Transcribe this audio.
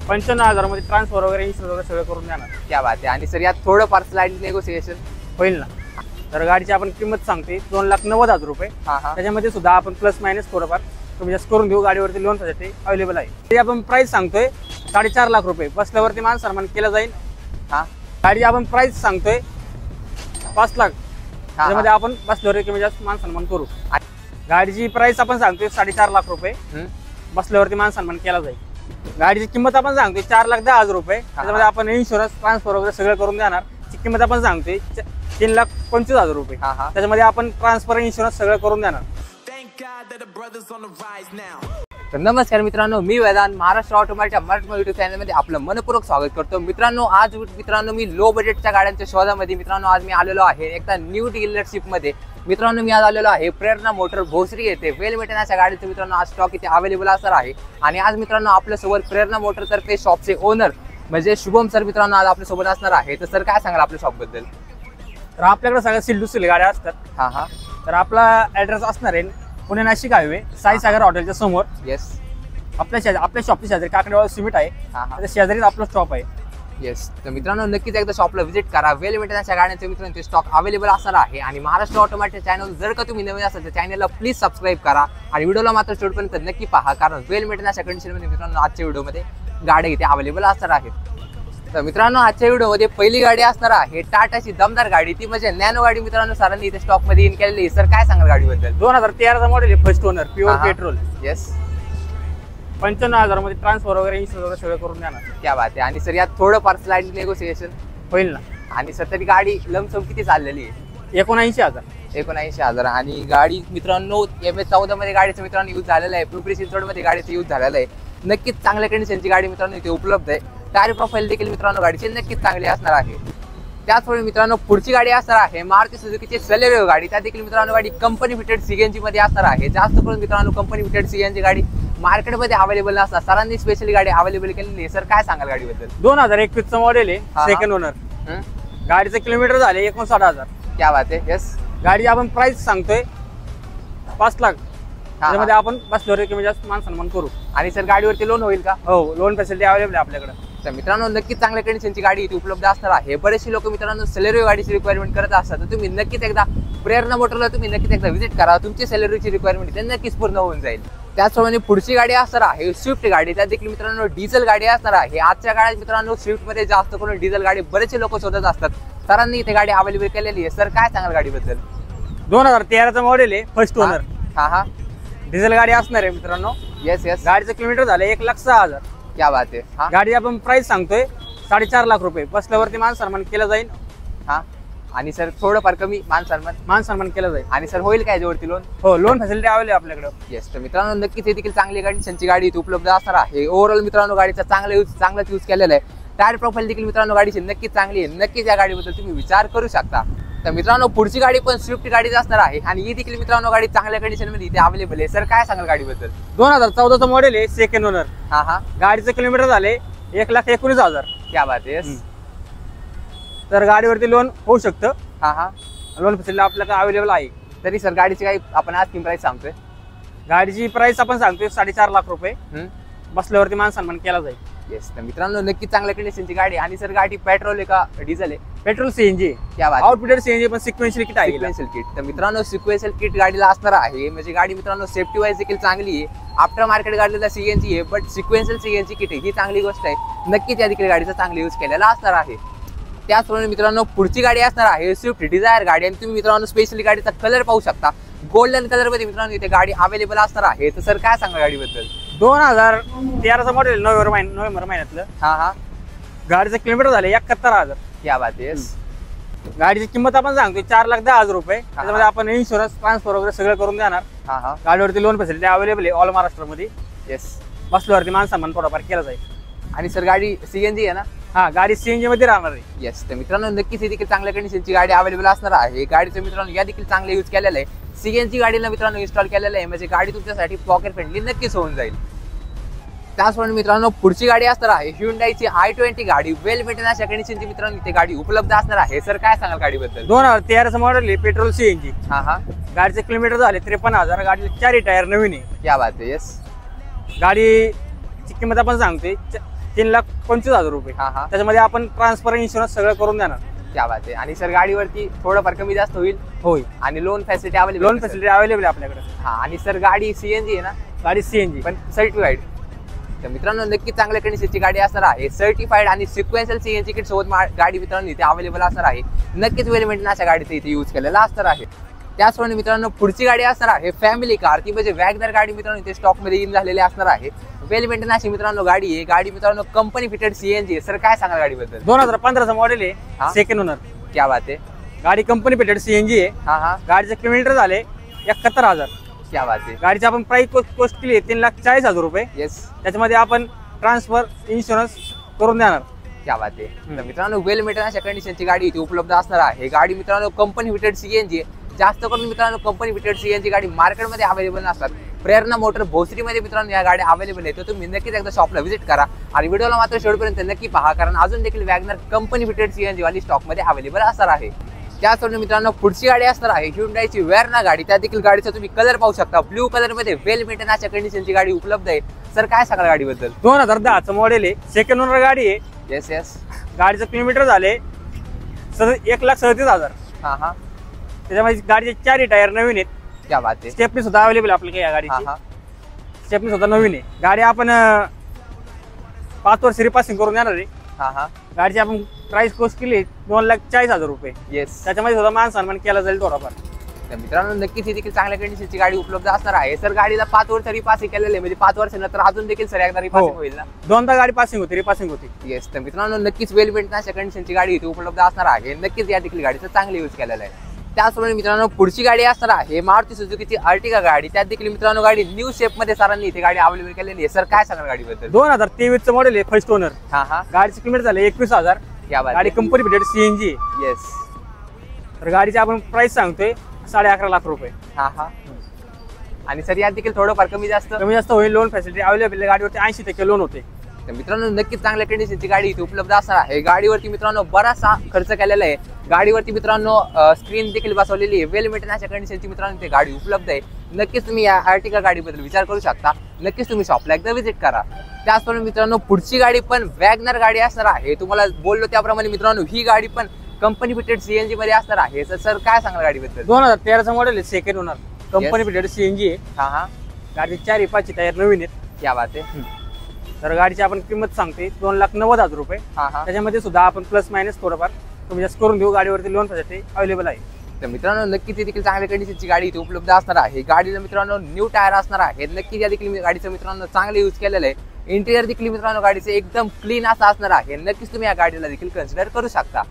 95,000 मध्ये ट्रान्सफर वगैरे इन्शुरन्स वगैरे सगळं करून देणार. क्या बात आहे. आणि सर यात थोडं फार स्लाइड नेगोशिएशन होईल ना. तर गाडीची आपण किंमत सांगते 2,90,000 रुपये. त्याच्यामध्ये सुद्धा आपण प्लस मायनस थोडंफार कमी जास्त करून देऊ. गाडीवरती लोन साठी अवेलेबल आहे. ते आपण प्राइस सांगतोय 4.5 लाख रुपये. बसल्यावरती मान सन्मान केला जाईल. गाडी आपण प्राइस सांगतोय 5 लाख. त्याच्यामध्ये आपण बसल्यावर कमी जास्त मान सन्मान करू. गाडीची प्राइस आपण सांगतोय 4.5 लाख रुपये. बसल्यावरती मान सन्मान केला जाईल. गाडीची किंमत आपण सांगतोय 4,10,000 रुपये. त्याच्यामध्ये आपण इन्शुरन्स ट्रान्सफर वगैरे सगळं करून देणार. ची किंमत आपण सांगतोय 3,25,000 रुपये. त्याच्यामध्ये आपण ट्रान्सफर इन्शुरन्स सगळं करून देणार. तर नमस्कार मित्रांनो, मी वेदांत महाराष्ट्र ऑटोमोबाईलच्या मराठी युट्यूब चॅनलमध्ये आपलं मनपूर्वक स्वागत करतो. मित्रांनो आज मी लो बजेटच्या गाड्यांच्या शोधामध्ये मित्रांनो आज मी आलेलो आहे एकदा न्यू डीलरशिप मध्ये. मित्रांनो मी आज आलेलो आहे प्रेरणा मोटर भोसरी येथे. वेल मेंटेनन्सच्या गाडीचं मित्रांनो आज स्टॉक इथे अवेलेबल असणार आहे. आणि आज मित्रांनो आपल्यासोबत प्रेरणा मोटर तर्फे शॉपचे ओनर म्हणजे शुभम सर मित्रांनो आज आपल्यासोबत असणार आहे. तर सर काय सांगाल आपल्या शॉप बद्दल? तर आपल्याकडे सगळ्या सिल्डूसिल गाड्या असतात. तर आपला ऍड्रेस असणार आहे पुणे नाशिक हायवे साईसागर हॉटेलच्या समोर. येस. आपल्या शॉपच्या शेजारी काकडेवाला सिमेंट आहे. त्या शेजारीच आपलं स्टॉप आहे. येस. तर मित्रांनो नक्कीच एकदा शॉपला व्हिजिट करा. वेल मेंटेनन्सच्या गाड्यांचे मित्रांनो स्टॉक अवेलेबल असणार आहे. आणि महाराष्ट्र ऑटोमोबाईल चॅनल जर का तुम्ही नवीन असाल तर चॅनलला प्लीज सबस्क्राईब करा आणि व्हिडिओला मात्र शेवटपर्यंत नक्की पहा, कारण वेल मेंटेनन्सच्या कंडिशनमध्ये मित्रांनो आजच्या व्हिडिओमध्ये गाड्या इथे अवेलेबल असणार आहेत. तर मित्रांनो आजच्या व्हिडिओमध्ये पहिली गाडी असणार आहे टाटाची दमदार गाडी, ती म्हणजे नॅनो गाडी. मित्रांनो सरांनी इथे स्टॉक मध्ये इन केलेली. सर काय सांगाल गाडीबद्दल? 2013चा मॉडेल आहे, first owner, pure petrol. Yes. 95,000 मध्ये ट्रान्सफर वगैरे इन्शुरन्स वगैरे सगळं करून देणार. क्या बात आहे. आणि सर यात थोडं फार स्लाइड नेगोशिएशन होईल ना. आणि सर तरी गाडी लमसम किती चाललेली आहे? 79,000. 79,000. आणि गाडी मित्रांनो MS14 मध्ये गाडीचं मित्रांनो यूज झालेलं आहे. पिंपरी चिंचवड मध्ये गाडीचं यूज झालेलं आहे. नक्कीच चांगल्या कंडिशनची गाडी मित्रांनो इथे उपलब्ध आहे. टायर प्रोफाईल देखील मित्रांनो गाडीची नक्कीच चांगली असणार आहे. त्याचवेळी मित्रांनो पुढची गाडी असणार आहे मारुती सुझुकीची सेलेरिओ गाडी. त्या देखील मित्रांनो गाडी कंपनी फिटेड सीएनजी मध्ये असणार आहे. जास्त करून मित्रांनो कंपनी फिटेड सीएनजी गाडी मार्केटमध्ये अवेलेबल नसतात. सरांनी स्पेशली गाडी अवेलेबल केलेली आहे. सर काय सांगाल गाडीबद्दल? 2021चं मॉडेल आहे, सेकंड ओनर. गाडीचं किलोमीटर झाले 59,000. क्या बात आहे. येस. गाडी आपण प्राइस सांगतोय 5 लाख. त्याच्यामध्ये आपण बसल्यावर कमी जास्त मान सन्मान करू. आणि सर गाडीवरती लोन होईल का? हो, लोन फॅसिलिटी अवेलेबल आहे आपल्याकडे. तर मित्रांनो नक्कीच चांगल्या कंडिशनची गाडी इथे उपलब्ध असणार आहे. बरेचसे लोक मित्रांनो सेलेरिओ गाडीची रिक्वायरमेंट करत असतात. तर तुम्ही नक्कीच एकदा प्रेरणा मोटरला तुम्ही नक्कीच एकदा व्हिजिट करा. तुमची सेलेरिओची रिक्वायरमेंट इथे नक्कीच पूर्ण होऊन जाईल. त्याचप्रमाणे पुढची गाडी असणार आहे स्विफ्ट गाडी. त्या देखील मित्रांनो डिझेल गाडी असणार आहे. आजच्या काळात मित्रांनो स्विफ्ट मध्ये जास्त करून डिझेल गाडी बरेचसे लोक शोधत असतात. सरांनी इथे गाडी अवेलेबल केलेली आहे. सर काय सांगाल गाडीबद्दल? 2013चा मॉडेल आहे, फर्स्ट ओनर. डिझेल गाडी असणार आहे मित्रांनो. Yes yes. गाडीचं किलोमीटर झालं 1,06,000. क्या बात आहे. गाडी आपण प्राइस सांगतोय 4.5 लाख रुपये. बसल्यावरती मान सन्मान केला जाईल. आणि सर थोडंफार कमी मान सन्मान केला जाईल. आणि सर होईल काय याच्यावरती लोन? हो, लोन फॅसिलिटी अवेलेबल आहे आपल्याकडे. येस. तर मित्रांनो नक्कीच हे देखील चांगली कंडिशनची गाडी इथे उपलब्ध असणार आहे. ओव्हरऑल मित्रांनो गाडीचा चांगलाच यूज केलेला आहे. टायर प्रोफाईल देखील मित्रांनो गाडीची नक्कीच चांगली आहे. नक्कीच या गाडीबद्दल तुम्ही विचार करू शकता. तर मित्रांनो पुढची गाडी पण स्विफ्ट गाडीच असणार आहे. आणि ही देखील मित्रांनो गाडी चांगल्या कंडिशन मध्ये इथे अवेलेबल आहे. सर काय सांगाल गाडीबद्दल? 2014चं मॉडेल आहे, सेकंड ओनर. गाडीचं किलोमीटर झाले 1,19,000. क्या बात आहे. तर गाडीवरती लोन होऊ शकतं. लोन फॅसिलिटी आपल्याकडे अवेलेबल आहे. तरी सर गाडीची काही आपण आज प्राइस सांगतोय? गाडीची प्राइस आपण सांगतोय 4.5 लाख रुपये. बसल्यावरती मान सन्मान केला जाईल. येस. तर मित्रांनो नक्की चांगल्या कंडिशनची गाडी. आणि सर गाडी पेट्रोल आहे का डिझेल आहे? Petrol CNG. क्या बात. आउटफिटेड सीएनजी पण सिक्वेन्शियल किट आहे. Sequential kit. तर मित्रांनो सिक्वेन्शियल किट गाडीला असणार आहे. म्हणजे गाडी मित्रांनो सेफ्टी वाईज देखील चांगली आहे. आफ्टर मार्केट गाडीला सीएनजी आहे, बट सिक्वेन्शियल सीएनजी किट आहे, ही चांगली गोष्ट आहे. नक्कीच या देखील गाडीचा चांगला यूज केलेला असणार आहे. त्याचप्रमाणे मित्रांनो पुढची गाडी असणार आहे स्विफ्ट डिझायर गाडी. आणि तुम्ही मित्रांनो स्पेशली गाडीचा कलर पाहू शकता, गोल्डन कलर मध्ये मित्रांनो इथे गाडी अवेलेबल असणार आहे. तर सर काय सांगा गाडीबद्दल? 2013चं मॉडेल, नोव्हेंबर महिन्यातलं. गाडीचं किलोमीटर झाले 71,000. क्या बात आहे. गाडीची किंमत आपण सांगतोय 4,10,000 रुपये. त्याच्यामध्ये आपण इन्शुरन्स ट्रान्सफर वगैरे सगळं करून देणार. गाडीवरती लोन फॅसिलिटी अवेलेबल आहे ऑल महाराष्ट्रामध्ये. येस. बसल्यावरती मान सन्मान थोडाफार केला जाईल. आणि सर गाडी सीएनजी आहे ना? गाडी सीएनजी मध्ये राहणार आहे. येस. तर मित्रांनो नक्कीच ही देखील चांगल्या कंडिशनची गाडी अवेलेबल असणार आहे. गाडीचं मित्रांनो या देखील चांगलं यूज केलेलं आहे. सीएनजी गाडीला मित्रांनो इन्स्टॉल केलेलं आहे. म्हणजे गाडी तुमच्यासाठी पॉकेट फ्रेंडली नक्कीच होऊन जाईल. त्याचप्रमाणे मित्रांनो पुढची गाडी असणार आहे Hyundaiची i20 गाडी. वेल मेंटेनन्सच्या कंडिशनची मित्रांनो इथे गाडी उपलब्ध असणार आहे. सर काय सांगाल गाडीबद्दल? 2013चं मॉडेल आहे, पेट्रोल सीएनजी. गाडीचे किलोमीटर झाले 53,000. गाडीचे 4 टायर नवीन आहे. क्या बात आहे. येस. गाडीची किंमत आपण सांगतोय 3,25,000 रुपये. हा हा, त्याच्यामध्ये आपण ट्रान्सफर इन्शुरन्स सगळं करून देणार. क्या बात आहे. आणि सर गाडीवरती थोडंफार कमी जास्त होईल होय, आणि loan facility available. Loan facility available आहे आपल्याकडे. हा, आणि सर गाडी सीएनजी आहे ना? गाडी सीएनजी पण सर्टिफाईड. तर मित्रांनो नक्की चांगल्या कंडिशनची गाडी असणार आहे. सर्टिफाईड आणि सिक्वेन्शियल सीएनजी किट सोबत गाडी मित्रांनो इथे अवेलेबल असणार आहे. नक्कीच वेल मेंटेन अशा गाडीचं इथे यूज केलेला असणार आहे. त्याचप्रमाणे मित्रांनो पुढची गाडी असणार आहे फॅमिली कार, ती म्हणजे वॅगनर गाडी मित्रांनो इथे स्टॉक मध्ये इन झालेली असणार आहे. वेल मेंटेन अशी मित्रांनो गाडी आहे. गाडी मित्रांनो कंपनी फिटेड सीएनजी. सर काय सांगा गाडीबद्दल? 2015चा मॉडेल आहे, सेकंड ओनर. क्या बात आहे. गाडी कंपनी फिटेड सीएनजी आहे. हा हा, गाडीचे किलोमीटर झाले 71,000. क्या बात आहे. गाडीची आपण प्राइस कोस्ट केली 3,40,000 रुपये. येस, त्याच्यामध्ये आपण ट्रान्सफर इन्शुरन्स करून देणार. क्या बात आहे. तर मित्रांनो वेल मेंटेन अशा कंडिशनची गाडी इथे उपलब्ध असणार आहे. गाडी मित्रांनो कंपनी फिटेड सीएनजी. जास्त करून मित्रांनो कंपनी फिटेड सीएनजी गाडी मार्केटमध्ये अवेलेबल नसतात. प्रेरणा मोटर भोसरीमध्ये मित्रांनो या गाड्या अवेलेबल आहेत. तर तुम्ही नक्कीच एकदा शॉपला व्हिजिट करा आणि व्हिडिओला मात्र शेवटपर्यंत नक्की पहा, कारण अजून देखील वॅगनर कंपनी फिटेड सीएनजी वाली स्टॉकमध्ये अवेलेबल असणार आहे. त्याचबरोबर मित्रांनो पुढची गाडी असणार आहे Hyundaiची वेर्ना गाडी. त्या देखील गाडीचा तुम्ही कलर पाहू शकता, ब्ल्यू कलर मध्ये वेल मेंटेन अशा कंडिशनची गाडी उपलब्ध आहे. सर काय सांगाल गाडीबद्दल? 2010चं मॉडेल आहे, सेकंड ओनर गाडी आहे. येस येस, गाडीचं किलोमीटर झाले 1,37,000. हा हा, त्याच्यामध्ये गाडीचे 4 टायर नवीन आहेत. क्या बात आहे. स्टेपनी सुद्धा अवेलेबल आपल्याकडे या हा गाडीची. हा, स्टेपनी सुद्धा नवीन आहे. गाडी आपण 5 वर्ष रिपासिंग करून देणार आहे. हा हा, गाडीची आपण प्राइस कोस्ट केली 2,40,000 रुपये. येस. त्याच्यामध्ये सुद्धा मान सन्मान केला जाईल थोडाफार. तर मित्रांनो नक्कीच ही देखील चांगल्या कंडिशनची गाडी उपलब्ध असणार आहे. सर गाडीला 5 वर्ष रिपासिंग केलेले आहे, म्हणजे 5 वर्षानंतर अजून देखील सर एकदा रिपासिंग होईल ना? दोनदा गाडी पासिंग होती, रिपासिंग होती. येस. तर मित्रांनो नक्कीच वेल मेंटेन अशा कंडिशनची गाडी इथे उपलब्ध असणार आहे. नक्कीच या देखील गाडीचा चांगला यूज केलेला आहे. त्याचप्रमाणे मित्रांनो पुढची गाडी असणार आहे मारुती सुझुकीची अर्टिगा गाडी. त्यात देखील मित्रांनो गाडी न्यू शेप मध्ये सरांनी इथे गाडी अवेलेबल केलेली आहे. सर काय सांगणार गाडीबद्दल? 2023चं मॉडेल आहे, फर्स्ट ओनर. हा हा, गाडीचे किलोमीटर झाले 21,000. क्या बात गाडी आहे. Company fitted CNG. येस. तर गाडीची आपण प्राइस सांगतोय 11.5 लाख रुपये. हा हा, आणि सर यात देखील थोडंफार कमी जास्त होईल. लोन फॅसिलिटी अवेलेबल आहे. गाडीवरती 80% लोन होते. तर मित्रांनो नक्कीच चांगल्या कंडिशनची गाडी इथे उपलब्ध असणार आहे. गाडीवरती मित्रांनो बराचसा खर्च केलेला आहे. गाडीवरती मित्रांनो स्क्रीन देखील बसवलेली आहे. वेल मेंटेन अशा कंडिशनची मित्रांनो इथे गाडी उपलब्ध आहे. नक्कीच तुम्ही या अर्टिगा गाडीबद्दल विचार करू शकता. नक्कीच तुम्ही शॉपला एकदा व्हिजिट करा. त्याचप्रमाणे मित्रांनो पुढची गाडी पण वॅगनर गाडी असणार आहे. तुम्हाला बोललो त्याप्रमाणे मित्रांनो ही गाडी पण कंपनी फिटेड सीएनजी मध्ये असणार आहे. तर सर काय सांगणार गाडीबद्दल? 2013चं मॉडेल आहे, second owner. Company fitted CNG आहे. हा हा, गाडीचे 4 टायर नवीन आहेत. क्या बात आहे. तर गाडीची आपण किंमत सांगते 2,90,000 रुपये. हा हा, त्याच्यामध्ये सुद्धा आपण प्लस मायनस थोडंफार कमी जास्त करून देऊ. गाडीवरती लोन फॅसिलिटी अवेलेबल आहे. तर मित्रांनो नक्कीच देखील चांगल्या कंडिशनची गाडी इथे उपलब्ध असणार आहे. गाडीला मित्रांनो न्यू टायर असणार आहे. नक्कीच या देखील गाडीचं मित्रांनो चांगलं यूज केलेलं आहे. इंटिरियर देखील मित्रांनो गाडीचं एकदम क्लीन असं असणार आहे. नक्कीच तुम्ही या गाडीला देखील कन्सिडर करू शकता.